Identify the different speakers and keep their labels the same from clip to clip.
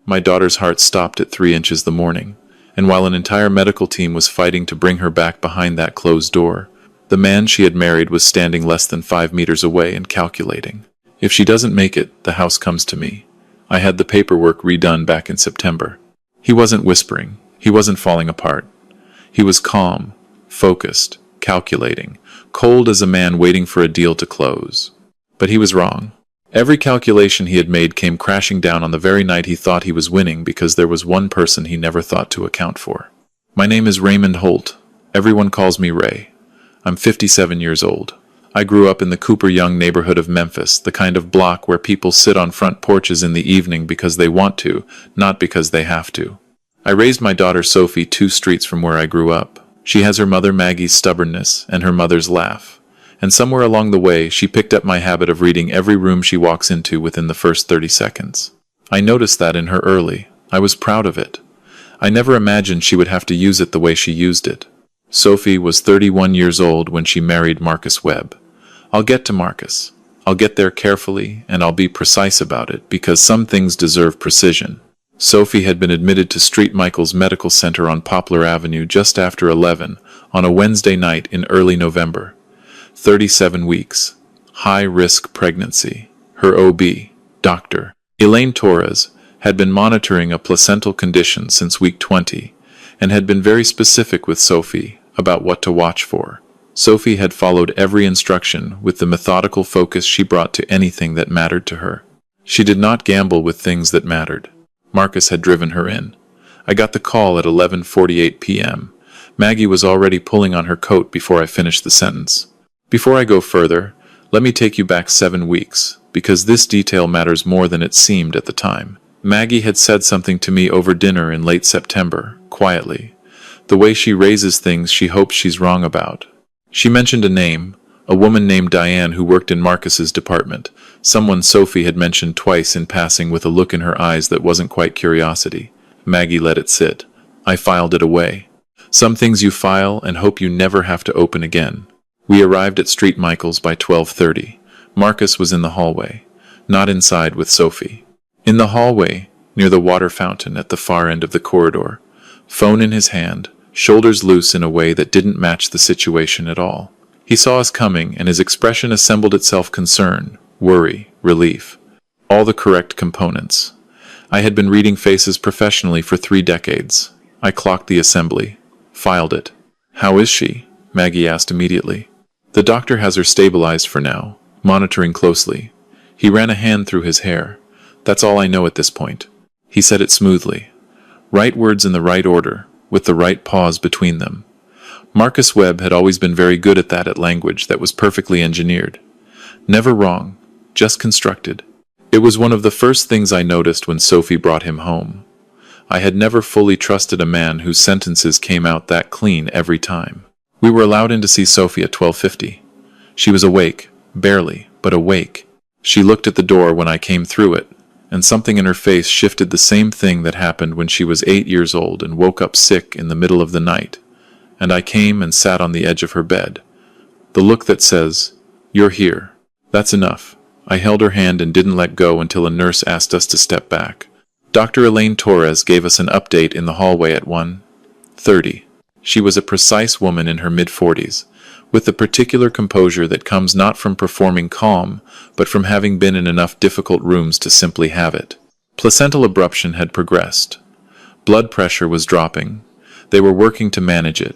Speaker 1: My daughter's heart stopped at 3 inches the morning, and while an entire medical team was fighting to bring her back behind that closed door, the man she had married was standing less than 5 meters away and calculating. If she doesn't make it, the house comes to me. I had the paperwork redone back in September. He wasn't whispering. He wasn't falling apart. He was calm, focused, calculating, cold as a man waiting for a deal to close. But he was wrong. Every calculation he had made came crashing down on the very night he thought he was winning because there was one person he never thought to account for. My name is Raymond Holt. Everyone calls me Ray. I'm 57 years old. I grew up in the Cooper Young neighborhood of Memphis, the kind of block where people sit on front porches in the evening because they want to, not because they have to. I raised my daughter Sophie 2 streets from where I grew up. She has her mother Maggie's stubbornness and her mother's laugh. And somewhere along the way, she picked up my habit of reading every room she walks into within the first 30 seconds. I noticed that in her early. I was proud of it. I never imagined she would have to use it the way she used it. Sophie was 31 years old when she married Marcus Webb. I'll get to Marcus. I'll get there carefully, and I'll be precise about it, because some things deserve precision. Sophie had been admitted to St. Michael's Medical Center on Poplar Avenue just after 11 on a Wednesday night in early November. 37 weeks. High-risk pregnancy. Her OB, Dr. Elaine Torres, had been monitoring a placental condition since week 20 and had been very specific with Sophie about what to watch for. Sophie had followed every instruction with the methodical focus she brought to anything that mattered to her. She did not gamble with things that mattered. Marcus had driven her in. I got the call at 11:48 p.m. Maggie was already pulling on her coat before I finished the sentence. Before I go further, let me take you back 7 weeks, because this detail matters more than it seemed at the time. Maggie had said something to me over dinner in late September, quietly. The way she raises things she hopes she's wrong about. She mentioned a name, a woman named Diane who worked in Marcus's department, someone Sophie had mentioned twice in passing with a look in her eyes that wasn't quite curiosity. Maggie let it sit. I filed it away. Some things you file and hope you never have to open again. We arrived at St. Michael's by 12:30. Marcus was in the hallway, not inside with Sophie. In the hallway, near the water fountain at the far end of the corridor, phone in his hand, shoulders loose in a way that didn't match the situation at all. He saw us coming, and his expression assembled itself: concern, worry, relief. All the correct components. I had been reading faces professionally for 3 decades. I clocked the assembly, filed it. How is she? Maggie asked immediately. The doctor has her stabilized for now, monitoring closely. He ran a hand through his hair. That's all I know at this point. He said it smoothly. Right words in the right order, with the right pause between them. Marcus Webb had always been very good at that, at language that was perfectly engineered. Never wrong, just constructed. It was one of the first things I noticed when Sophie brought him home. I had never fully trusted a man whose sentences came out that clean every time. We were allowed in to see Sophie at 12:50. She was awake, barely, but awake. She looked at the door when I came through it, and something in her face shifted, the same thing that happened when she was 8 years old and woke up sick in the middle of the night. And I came and sat on the edge of her bed. The look that says, "You're here. That's enough." I held her hand and didn't let go until a nurse asked us to step back. Dr. Elaine Torres gave us an update in the hallway at 1:30. She was a precise woman in her mid-40s, with the particular composure that comes not from performing calm, but from having been in enough difficult rooms to simply have it. Placental abruption had progressed. Blood pressure was dropping. They were working to manage it.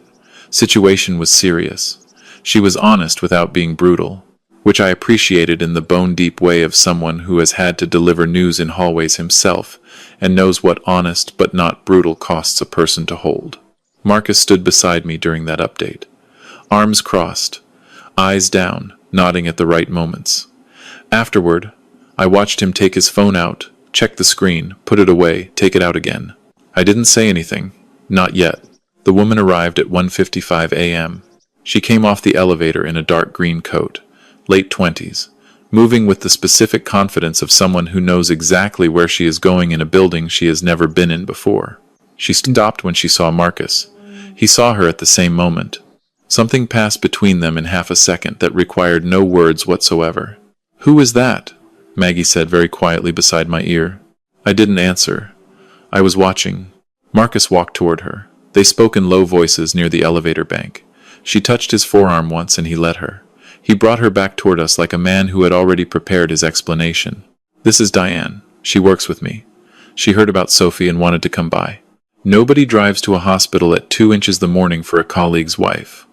Speaker 1: Situation was serious. She was honest without being brutal, which I appreciated in the bone-deep way of someone who has had to deliver news in hallways himself and knows what honest but not brutal costs a person to hold. Marcus stood beside me during that update. Arms crossed, eyes down, nodding at the right moments. Afterward, I watched him take his phone out, check the screen, put it away, take it out again. I didn't say anything. Not yet. The woman arrived at 1:55 a.m. She came off the elevator in a dark green coat, late 20s, moving with the specific confidence of someone who knows exactly where she is going in a building she has never been in before. She stopped when she saw Marcus. He saw her at the same moment. Something passed between them in half a second that required no words whatsoever. "Who is that?" Maggie said very quietly beside my ear. I didn't answer. I was watching. Marcus walked toward her. They spoke in low voices near the elevator bank. She touched his forearm once and he let her. He brought her back toward us like a man who had already prepared his explanation. This is Diane. She works with me. She heard about Sophie and wanted to come by. Nobody drives to a hospital at 2 inches the morning for a colleague's wife.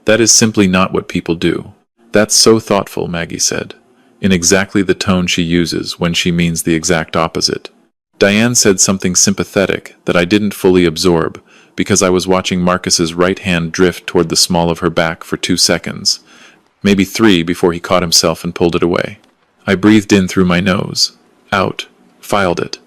Speaker 1: That is simply not what people do. That's so thoughtful, Maggie said, in exactly the tone she uses when she means the exact opposite. Diane said something sympathetic that I didn't fully absorb because I was watching Marcus's right hand drift toward the small of her back for 2 seconds, maybe 3 before he caught himself and pulled it away. I breathed in through my nose, out, filed it.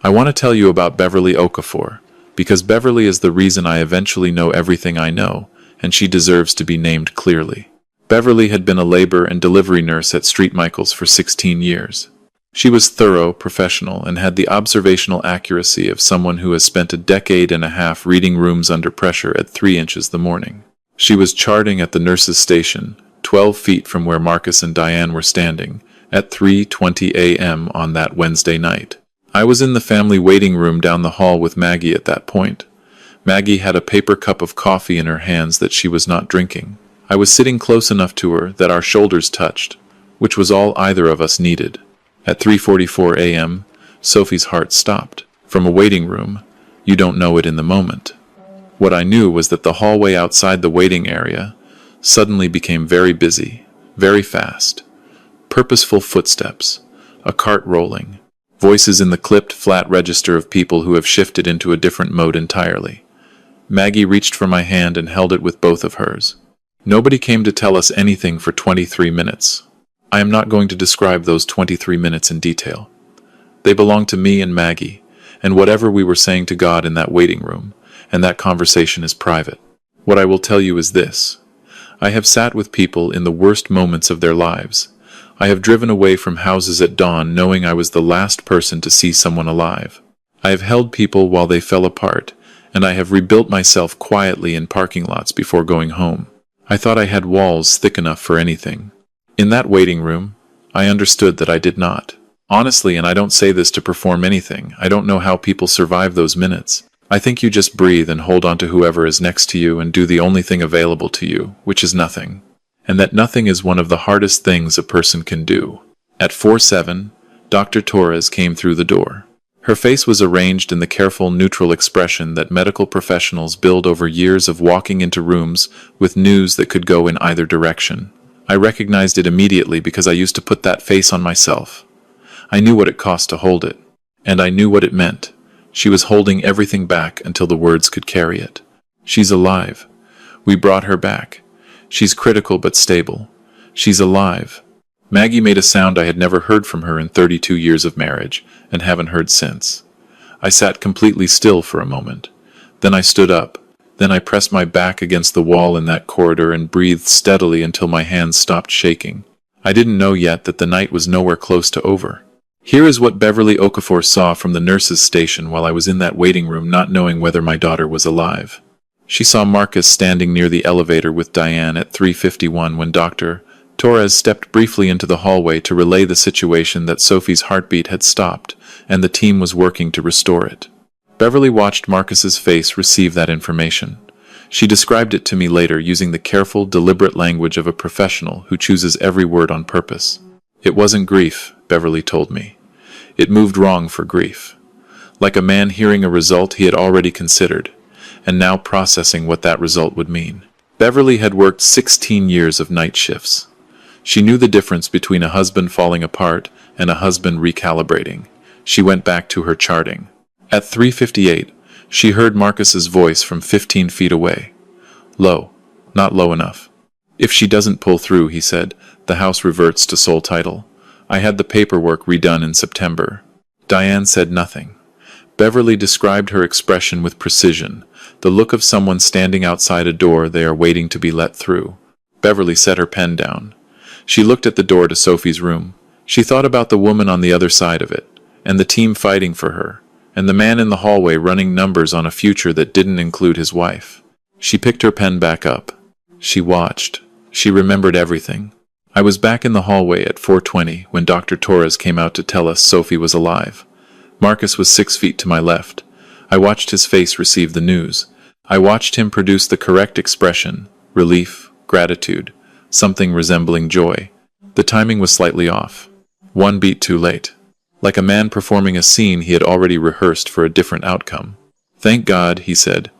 Speaker 1: I want to tell you about Beverly Okafor, because Beverly is the reason I eventually know everything I know, and she deserves to be named clearly. Beverly had been a labor and delivery nurse at St. Michael's for 16 years. She was thorough, professional, and had the observational accuracy of someone who has spent a decade and a half reading rooms under pressure at 3 inches the morning. She was charting at the nurse's station, 12 feet from where Marcus and Diane were standing, at 3:20 a.m. on that Wednesday night. I was in the family waiting room down the hall with Maggie at that point. Maggie had a paper cup of coffee in her hands that she was not drinking. I was sitting close enough to her that our shoulders touched, which was all either of us needed. At 3:44 a.m., Sophie's heart stopped. From a waiting room, you don't know it in the moment. What I knew was that the hallway outside the waiting area suddenly became very busy, very fast. Purposeful footsteps, a cart rolling, voices in the clipped, flat register of people who have shifted into a different mode entirely. Maggie reached for my hand and held it with both of hers. Nobody came to tell us anything for 23 minutes. I am not going to describe those 23 minutes in detail. They belong to me and Maggie, and whatever we were saying to God in that waiting room, and that conversation is private. What I will tell you is this. I have sat with people in the worst moments of their lives. I have driven away from houses at dawn knowing I was the last person to see someone alive. I have held people while they fell apart, and I have rebuilt myself quietly in parking lots before going home. I thought I had walls thick enough for anything. In that waiting room, I understood that I did not. Honestly, and I don't say this to perform anything, I don't know how people survive those minutes. I think you just breathe and hold on to whoever is next to you and do the only thing available to you, which is nothing. And that nothing is one of the hardest things a person can do. At 4:07, Dr. Torres came through the door. Her face was arranged in the careful, neutral expression that medical professionals build over years of walking into rooms with news that could go in either direction. I recognized it immediately because I used to put that face on myself. I knew what it cost to hold it, and I knew what it meant. She was holding everything back until the words could carry it. She's alive. We brought her back. She's critical but stable. She's alive. Maggie made a sound I had never heard from her in 32 years of marriage, and haven't heard since. I sat completely still for a moment. Then I stood up. Then I pressed my back against the wall in that corridor and breathed steadily until my hands stopped shaking. I didn't know yet that the night was nowhere close to over. Here is what Beverly Okafor saw from the nurse's station while I was in that waiting room not knowing whether my daughter was alive. She saw Marcus standing near the elevator with Diane at 3:51 when Dr. Torres stepped briefly into the hallway to relay the situation that Sophie's heartbeat had stopped, and the team was working to restore it. Beverly watched Marcus's face receive that information. She described it to me later using the careful, deliberate language of a professional who chooses every word on purpose. It wasn't grief, Beverly told me. It moved wrong for grief. Like a man hearing a result he had already considered, and now processing what that result would mean. Beverly had worked 16 years of night shifts. She knew the difference between a husband falling apart and a husband recalibrating. She went back to her charting. At 3:58, she heard Marcus's voice from 15 feet away. Low. Not low enough. If she doesn't pull through, he said, the house reverts to sole title. I had the paperwork redone in September. Diane said nothing. Beverly described her expression with precision, the look of someone standing outside a door they are waiting to be let through. Beverly set her pen down. She looked at the door to Sophie's room. She thought about the woman on the other side of it, and the team fighting for her, and the man in the hallway running numbers on a future that didn't include his wife. She picked her pen back up. She watched. She remembered everything. I was back in the hallway at 4:20 when Dr. Torres came out to tell us Sophie was alive. Marcus was 6 feet to my left, I watched his face receive the news. I watched him produce the correct expression: relief, gratitude, something resembling joy. The timing was slightly off. One beat too late. Like a man performing a scene he had already rehearsed for a different outcome. "Thank God," he said.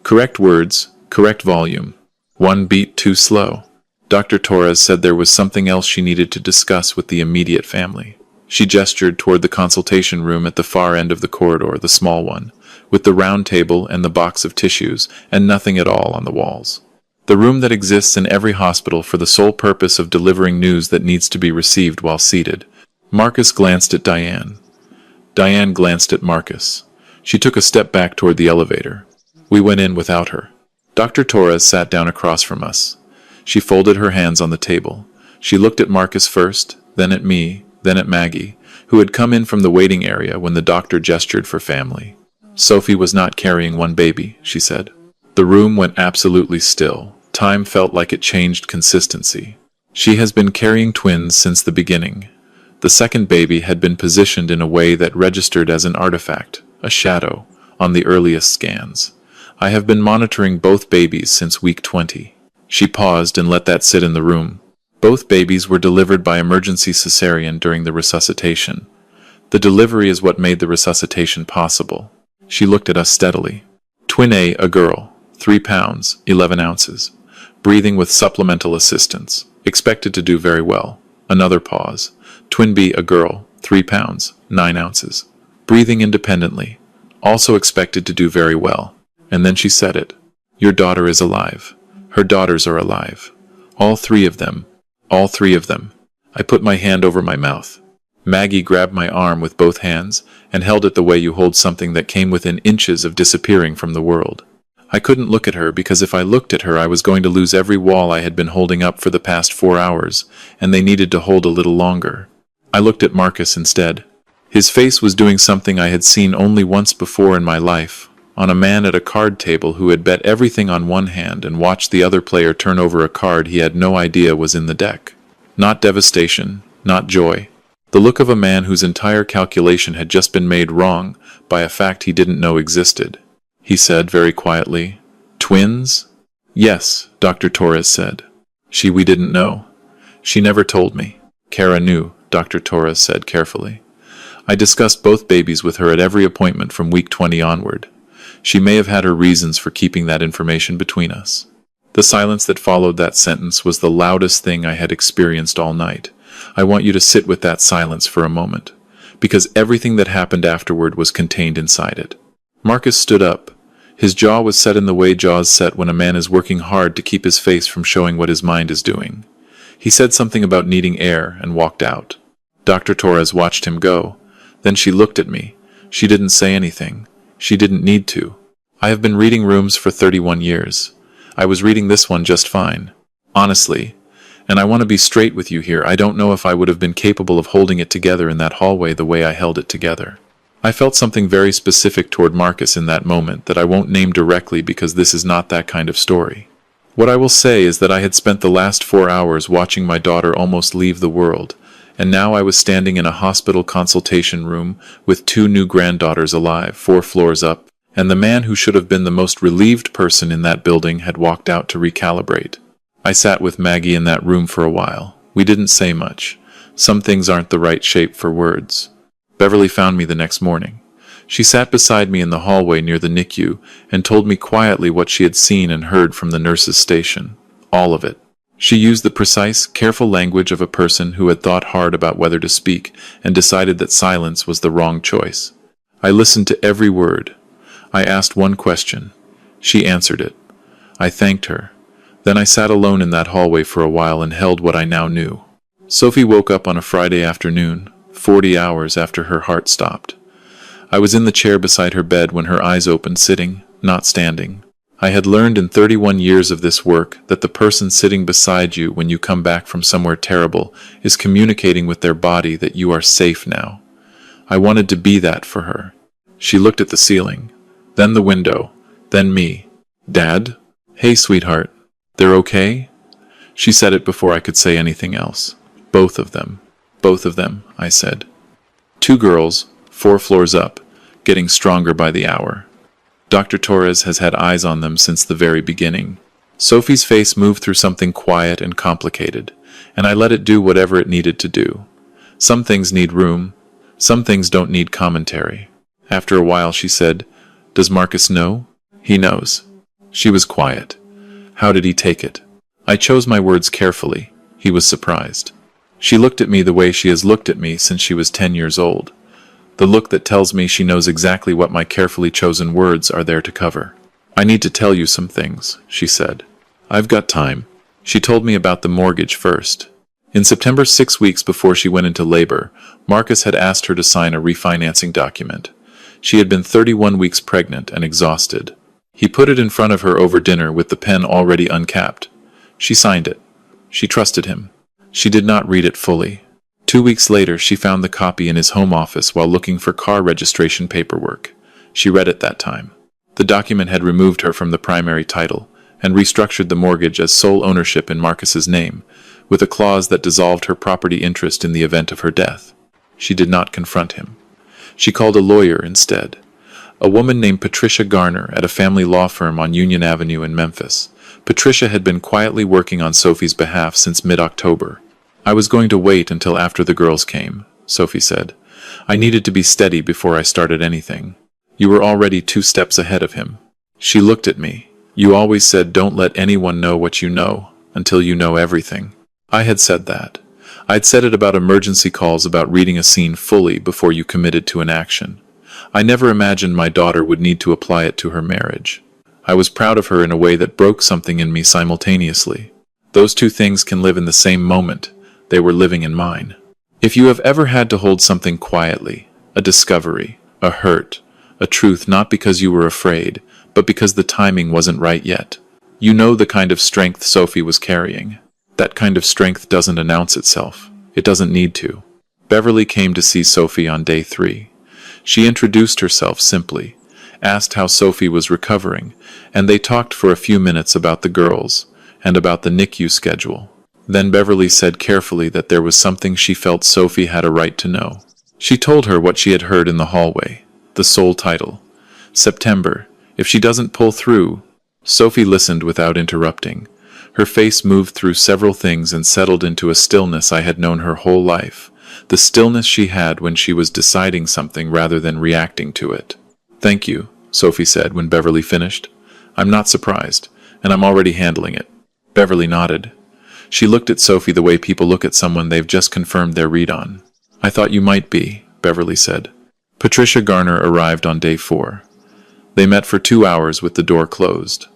Speaker 1: "Correct words, correct volume. One beat too slow." Dr. Torres said there was something else she needed to discuss with the immediate family. She gestured toward the consultation room at the far end of the corridor, the small one, with the round table and the box of tissues, and nothing at all on the walls. The room that exists in every hospital for the sole purpose of delivering news that needs to be received while seated. Marcus glanced at Diane. Diane glanced at Marcus. She took a step back toward the elevator. We went in without her. Dr. Torres sat down across from us. She folded her hands on the table. She looked at Marcus first, then at me, then at Maggie, who had come in from the waiting area when the doctor gestured for family. "Sophie was not carrying one baby," she said. The room went absolutely still. Time felt like it changed consistency. "She has been carrying twins since the beginning." The second baby had been positioned in a way that registered as an artifact, a shadow, on the earliest scans. "I have been monitoring both babies since week 20. She paused and let that sit in the room. Both babies were delivered by emergency cesarean during the resuscitation. The delivery is what made the resuscitation possible. She looked at us steadily. Twin A girl, 3 pounds, 11 ounces. Breathing with supplemental assistance. Expected to do very well. Another pause. Twin B a girl, 3 pounds, 9 ounces. Breathing independently. Also expected to do very well. And then she said it. Your daughter is alive. Her daughters are alive. All three of them. All three of them. I put my hand over my mouth. Maggie grabbed my arm with both hands and held it the way you hold something that came within inches of disappearing from the world. I couldn't look at her because if I looked at her I was going to lose every wall I had been holding up for the past 4 hours, and they needed to hold a little longer. I looked at Marcus instead. His face was doing something I had seen only once before in my life, on a man at a card table who had bet everything on one hand and watched the other player turn over a card he had no idea was in the deck. Not devastation, not joy. The look of a man whose entire calculation had just been made wrong by a fact he didn't know existed. He said very quietly, "Twins?" "Yes," Dr. Torres said. We didn't know. She never told me." "Kara knew," Dr. Torres said carefully. "I discussed both babies with her at every appointment from week 20 onward. She may have had her reasons for keeping that information between us." The silence that followed that sentence was the loudest thing I had experienced all night. I want you to sit with that silence for a moment, because everything that happened afterward was contained inside it. Marcus stood up. His jaw was set in the way jaws set when a man is working hard to keep his face from showing what his mind is doing. He said something about needing air and walked out. Dr. Torres watched him go. Then she looked at me. She didn't say anything. She didn't need to. I have been reading rooms for 31 years. I was reading this one just fine. Honestly. And I want to be straight with you here. I don't know if I would have been capable of holding it together in that hallway the way I held it together. I felt something very specific toward Marcus in that moment that I won't name directly because this is not that kind of story. What I will say is that I had spent the last 4 hours watching my daughter almost leave the world, and now I was standing in a hospital consultation room with 2 new granddaughters alive, 4 floors up, and the man who should have been the most relieved person in that building had walked out to recalibrate. I sat with Maggie in that room for a while. We didn't say much. Some things aren't the right shape for words. Beverly found me the next morning. She sat beside me in the hallway near the NICU and told me quietly what she had seen and heard from the nurse's station. All of it. She used the precise, careful language of a person who had thought hard about whether to speak and decided that silence was the wrong choice. I listened to every word. I asked one question. She answered it. I thanked her. Then I sat alone in that hallway for a while and held what I now knew. Sophie woke up on a Friday afternoon, 40 hours after her heart stopped. I was in the chair beside her bed when her eyes opened, sitting, not standing. I had learned in 31 years of this work that the person sitting beside you when you come back from somewhere terrible is communicating with their body that you are safe now. I wanted to be that for her. She looked at the ceiling, then the window, then me. Dad? Hey, sweetheart. They're okay? She said it before I could say anything else. Both of them. Both of them, I said. 2 girls, 4 floors up, getting stronger by the hour. Dr. Torres has had eyes on them since the very beginning. Sophie's face moved through something quiet and complicated, and I let it do whatever it needed to do. Some things need room, some things don't need commentary. After a while she said, "Does Marcus know?" "He knows." She was quiet. "How did he take it?" I chose my words carefully. He was surprised. She looked at me the way she has looked at me since she was 10 years old. The look that tells me she knows exactly what my carefully chosen words are there to cover. "I need to tell you some things," she said. "I've got time." She told me about the mortgage first. In September, 6 weeks before she went into labor, Marcus had asked her to sign a refinancing document. She had been 31 weeks pregnant and exhausted. He put it in front of her over dinner with the pen already uncapped. She signed it. She trusted him. She did not read it fully. 2 weeks later, she found the copy in his home office while looking for car registration paperwork. She read it that time. The document had removed her from the primary title and restructured the mortgage as sole ownership in Marcus's name, with a clause that dissolved her property interest in the event of her death. She did not confront him. She called a lawyer instead, a woman named Patricia Garner at a family law firm on Union Avenue in Memphis. Patricia had been quietly working on Sophie's behalf since mid-October. "I was going to wait until after the girls came," Sophie said. "I needed to be steady before I started anything. You were already 2 steps ahead of him." She looked at me. "You always said don't let anyone know what you know until you know everything." I had said that. I'd said it about emergency calls, about reading a scene fully before you committed to an action. I never imagined my daughter would need to apply it to her marriage. I was proud of her in a way that broke something in me simultaneously. Those two things can live in the same moment. They were living in mine. If you have ever had to hold something quietly, a discovery, a hurt, a truth, not because you were afraid, but because the timing wasn't right yet, you know the kind of strength Sophie was carrying. That kind of strength doesn't announce itself. It doesn't need to. Beverly came to see Sophie on day 3. She introduced herself simply, asked how Sophie was recovering, and they talked for a few minutes about the girls and about the NICU schedule. Then Beverly said carefully that there was something she felt Sophie had a right to know. She told her what she had heard in the hallway, the sole title. September, if she doesn't pull through. Sophie listened without interrupting. Her face moved through several things and settled into a stillness I had known her whole life, the stillness she had when she was deciding something rather than reacting to it. "Thank you," Sophie said when Beverly finished. "I'm not surprised, and I'm already handling it." Beverly nodded. She looked at Sophie the way people look at someone they've just confirmed their read on. "I thought you might be," Beverly said. Patricia Garner arrived on day 4. They met for 2 hours with the door closed.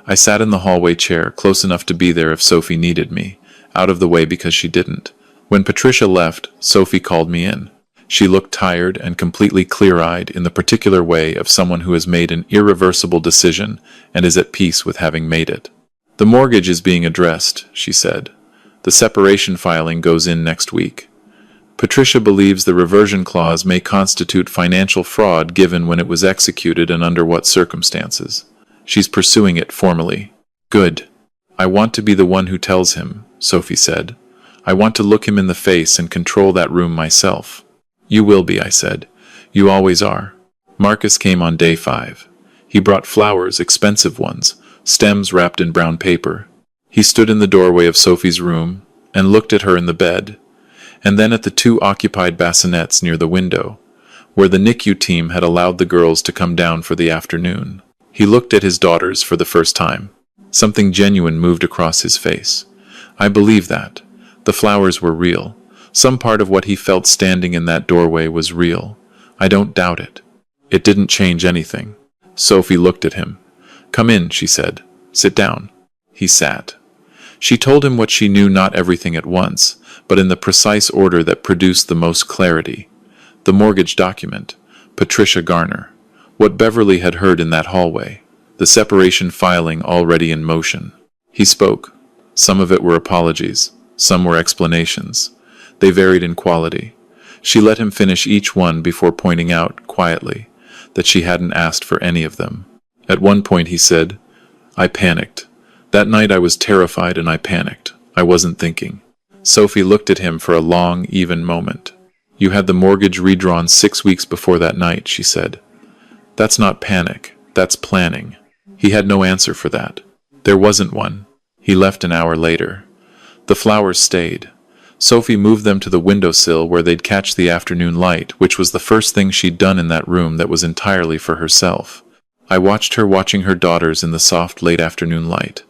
Speaker 1: I sat in the hallway chair, close enough to be there if Sophie needed me, out of the way because she didn't. When Patricia left, Sophie called me in. She looked tired and completely clear-eyed, in the particular way of someone who has made an irreversible decision and is at peace with having made it. "The mortgage is being addressed," she said. "The separation filing goes in next week. Patricia believes the reversion clause may constitute financial fraud given when it was executed and under what circumstances. She's pursuing it formally." "Good. I want to be the one who tells him," Sophie said. "I want to look him in the face and control that room myself." "You will be," I said. "You always are." Marcus came on day 5. He brought flowers, expensive ones, stems wrapped in brown paper. He stood in the doorway of Sophie's room and looked at her in the bed, and then at the 2 occupied bassinets near the window, where the NICU team had allowed the girls to come down for the afternoon. He looked at his daughters for the first time. Something genuine moved across his face. I believe that. The flowers were real. Some part of what he felt standing in that doorway was real. I don't doubt it. It didn't change anything. Sophie looked at him. "Come in," she said. "Sit down." He sat. She told him what she knew, not everything at once, but in the precise order that produced the most clarity. The mortgage document, Patricia Garner, what Beverly had heard in that hallway, the separation filing already in motion. He spoke. Some of it were apologies, some were explanations. They varied in quality. She let him finish each one before pointing out, quietly, that she hadn't asked for any of them. At one point he said, "I panicked. That night I was terrified and I panicked. I wasn't thinking." Sophie looked at him for a long, even moment. "You had the mortgage redrawn 6 weeks before that night," she said. "That's not panic. That's planning. He had no answer for that. There wasn't one. He left an hour later. The flowers stayed. Sophie moved them to the windowsill where they'd catch the afternoon light, which was the first thing she'd done in that room that was entirely for herself. I watched her watching her daughters in the soft late afternoon light.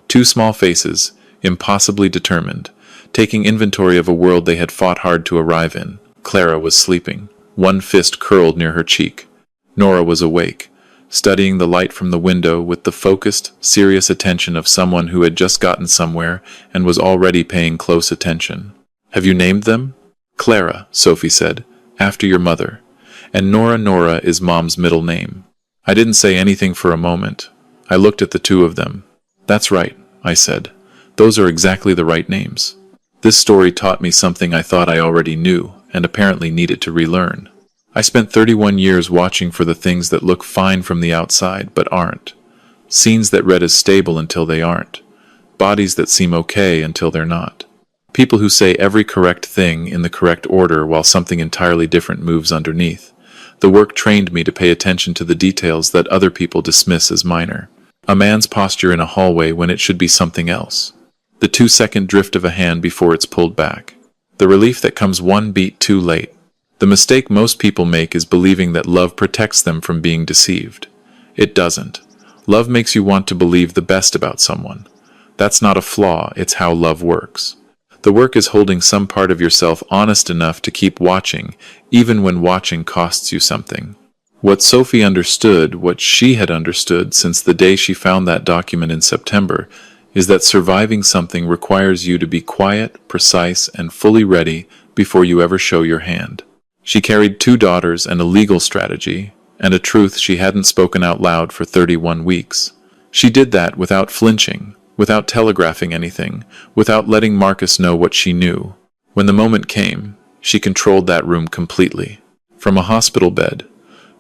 Speaker 1: Two small faces, impossibly determined, taking inventory of a world they had fought hard to arrive in. Clara was sleeping, one fist curled near her cheek. Nora was awake, studying the light from the window with the focused, serious attention of someone who had just gotten somewhere and was already paying close attention. Have you named them? Clara, Sophie said, after your mother. And Nora is Mom's middle name. I didn't say anything for a moment. I looked at the two of them. That's right, I said. Those are exactly the right names. This story taught me something I thought I already knew and apparently needed to relearn. I spent 31 years watching for the things that look fine from the outside but aren't. Scenes that read as stable until they aren't. Bodies that seem okay until they're not. People who say every correct thing in the correct order while something entirely different moves underneath. The work trained me to pay attention to the details that other people dismiss as minor. A man's posture in a hallway when it should be something else. The 2-second drift of a hand before it's pulled back. The relief that comes one beat too late. The mistake most people make is believing that love protects them from being deceived. It doesn't. Love makes you want to believe the best about someone. That's not a flaw, it's how love works. The work is holding some part of yourself honest enough to keep watching, even when watching costs you something. What Sophie understood, what she had understood since the day she found that document in September, is that surviving something requires you to be quiet, precise, and fully ready before you ever show your hand. She carried 2 daughters and a legal strategy, and a truth she hadn't spoken out loud for 31 weeks. She did that without flinching, without telegraphing anything, without letting Marcus know what she knew. When the moment came, she controlled that room completely. From a hospital bed,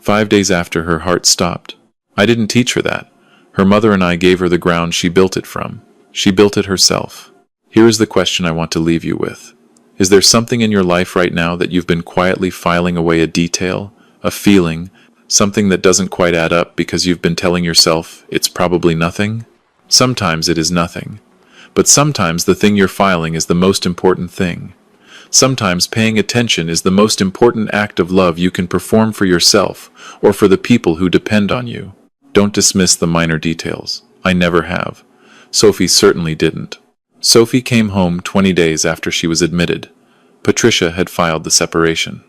Speaker 1: 5 days after her heart stopped. I didn't teach her that. Her mother and I gave her the ground she built it from. She built it herself. Here is the question I want to leave you with. Is there something in your life right now that you've been quietly filing away, a detail, a feeling, something that doesn't quite add up because you've been telling yourself it's probably nothing? Sometimes it is nothing. But sometimes the thing you're filing is the most important thing. Sometimes paying attention is the most important act of love you can perform for yourself or for the people who depend on you. Don't dismiss the minor details. I never have. Sophie certainly didn't. Sophie came home 20 days after she was admitted. Patricia had filed the separation.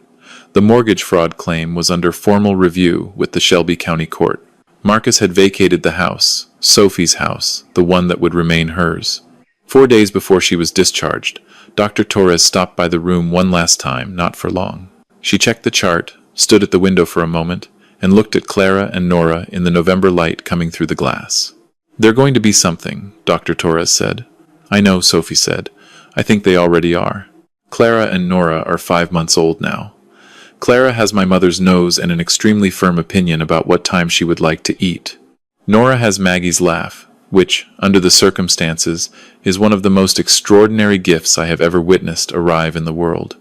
Speaker 1: The mortgage fraud claim was under formal review with the Shelby County Court. Marcus had vacated the house, Sophie's house, the one that would remain hers. 4 days before she was discharged, Dr. Torres stopped by the room one last time, not for long. She checked the chart, stood at the window for a moment, and looked at Clara and Nora in the November light coming through the glass. They're going to be something, Dr. Torres said. I know, Sophie said. I think they already are. Clara and Nora are 5 months old now. Clara has my mother's nose and an extremely firm opinion about what time she would like to eat. Nora has Maggie's laugh, which, under the circumstances, is one of the most extraordinary gifts I have ever witnessed arrive in the world.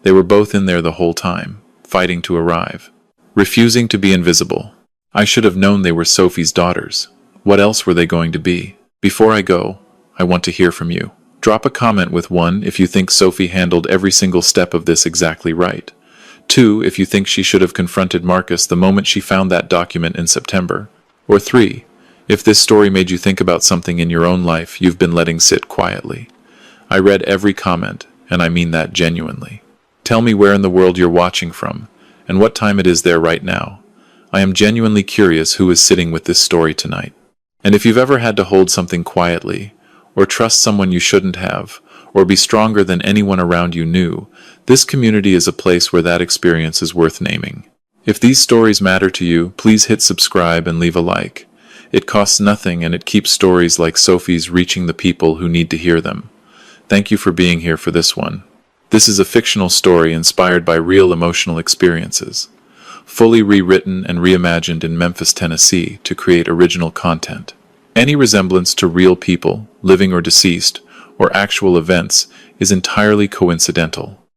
Speaker 1: They were both in there the whole time, fighting to arrive, refusing to be invisible. I should have known they were Sophie's daughters. What else were they going to be? Before I go, I want to hear from you. Drop a comment with 1 if you think Sophie handled every single step of this exactly right. 2 if you think she should have confronted Marcus the moment she found that document in September. Or 3 if this story made you think about something in your own life you've been letting sit quietly. I read every comment, and I mean that genuinely. Tell me where in the world you're watching from, and what time it is there right now. I am genuinely curious who is sitting with this story tonight. And if you've ever had to hold something quietly, or trust someone you shouldn't have, or be stronger than anyone around you knew, this community is a place where that experience is worth naming. If these stories matter to you, please hit subscribe and leave a like. It costs nothing and it keeps stories like Sophie's reaching the people who need to hear them. Thank you for being here for this one. This is a fictional story inspired by real emotional experiences, fully rewritten and reimagined in Memphis, Tennessee to create original content. Any resemblance to real people, living or deceased, or actual events is entirely coincidental.